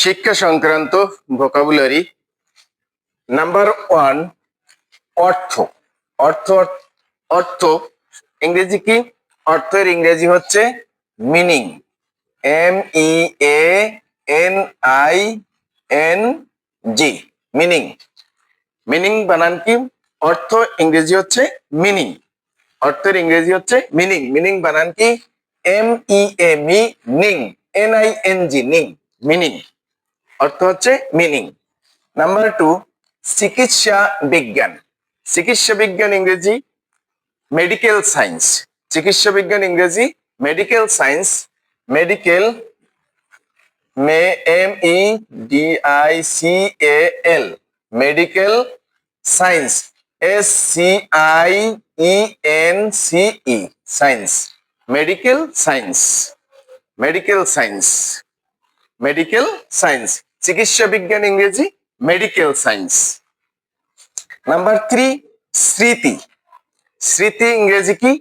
শিক্ষা সংক্রান্ত vocabulary. Number 1, অর্থ। অর্থ অর্থ ইংরেজি কি? অর্থের ইংরেজি হচ্ছে মিনিং, MEANING, মিনিং। মিনিং বানান কি? অর্থ ইংরেজি হচ্ছে মিনিং, অর্থের ইংরেজি হচ্ছে মিনিং। মিনিং বানান কি? MEANING, Ning, meaning. অর্থ হচ্ছে মিনিং। নাম্বার 2, চিকিৎসা বিজ্ঞান। চিকিৎসা বিজ্ঞান ইংরেজি মেডিকেল সায়েন্স। চিকিৎসা বিজ্ঞান ইংরেজি medical science. Medical, MEDICAL, medical science, SCIENCE, science, medical science, medical science, medical science. চিকিৎসা বিজ্ঞান ইংরেজি মেডিকেল সায়েন্স। নাম্বার 3, স্মৃতি। স্মৃতি ইংরেজি কি?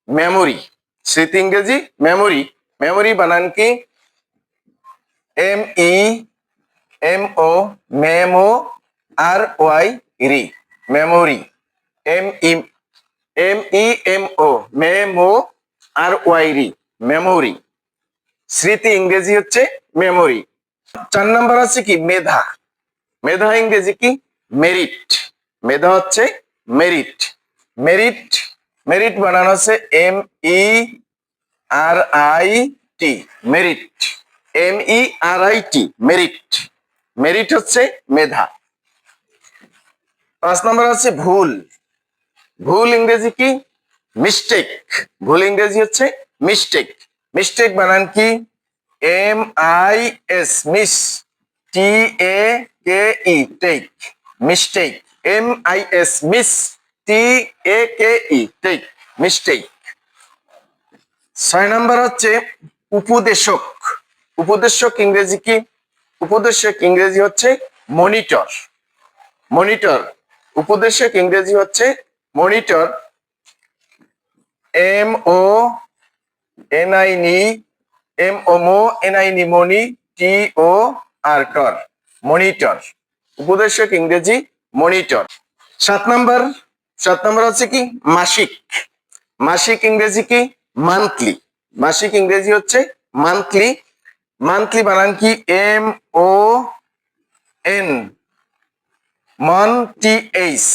মেমোরি। স্মৃতি ইংরেজি মেমোরি। মেমোরি বানান কি? MEMO, memo, RY, memory. MEMO, memo, RY, memory. স্মৃতি ইংরেজি হচ্ছে মেমোরি। 4 নাম্বার আছে কি? মেধা। মেধা ইংরেজি কি? মেরিট। মেধা হচ্ছে মেরিট। মেরিট, মেরিট বানানো আছে MERIT, merit. MERIT, merit. Merit হচ্ছে মেধা। 5 নাম্বার আছে ভুল। ভুল ইংরেজি কি? মিস্টেক। ভুল ইংরেজি হচ্ছে মিস্টেক। মিস্টেক বানান কি? MIS, miss, TAKE, take, mistake. MIS, miss, TAKE, take, mistake. 6 number হচ্ছে উপদেশক। উপদেশক ইংরেজি কি? উপদেশক ইংরেজি হচ্ছে মনিটর। মনিটর, উপদেশক ইংরেজি হচ্ছে মনিটর। MONINI, মনি, TOR, টর, মনিটর। উপদেশক ইংরেজি মনিটর। 7 নাম্বার হচ্ছে কি? মাসিক। মাসিক ইংরেজি কি? মান্থলি। মাসিক ইংরেজি হচ্ছে মান্থলি। মান্থলি বানান কি? MON, MONTH,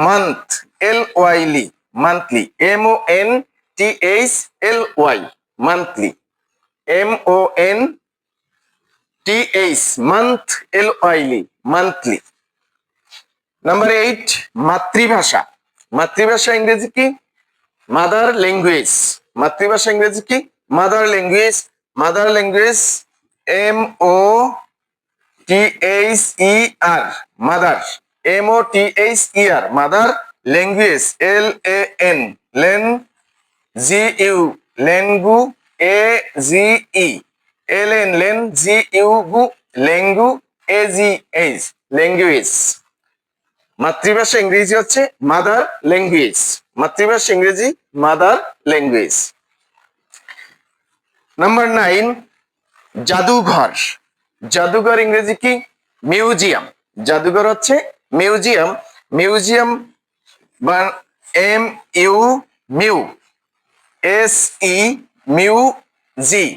month, LYLY, monthly. MONTHLY, monthly. MONTH, month, LYLY, monthly. Number 8, মাতৃভাষা। মাতৃভাষা ইংরেজি কি? Mother language. মাতৃভাষা ইংরেজি কি? Mother language. Mother language, MOTHER, mother. MOTHER, mother language. LAN, lane, GU, ল্যাঙ্গু, AGE, LN, lane, GU, ল্যাঙ্গু, AGH, language. মাতৃভাষা ইংরেজি হচ্ছে মাদার ল্যাঙ্গুয়েজ। মাতৃভাষা ইংরেজি মাদার ল্যাঙ্গুয়েজ। নাম্বার 9, জাদুঘর। জাদুঘর ইংরেজি কি? মিউজিয়াম। জাদুঘর হচ্ছে মিউজিয়াম। মিউজিয়াম বা MU, SE, MUZIUM,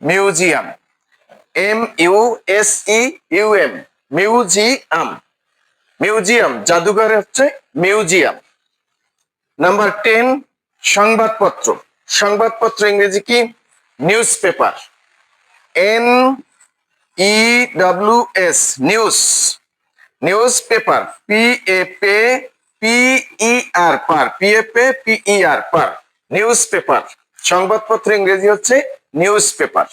museum. MUSEUM, museum. Museum, জাদুঘর হচ্ছে মিউজিয়াম। নাম্বার 10, সংবাদপত্র। সংবাদপত্র ইংরেজি কি? News paper. NEWS, news. News paper. PAPER, পার, PAPER, পার, নিউজ পেপার। সংবাদপত্র ইংরেজি হচ্ছে নিউজ পেপার।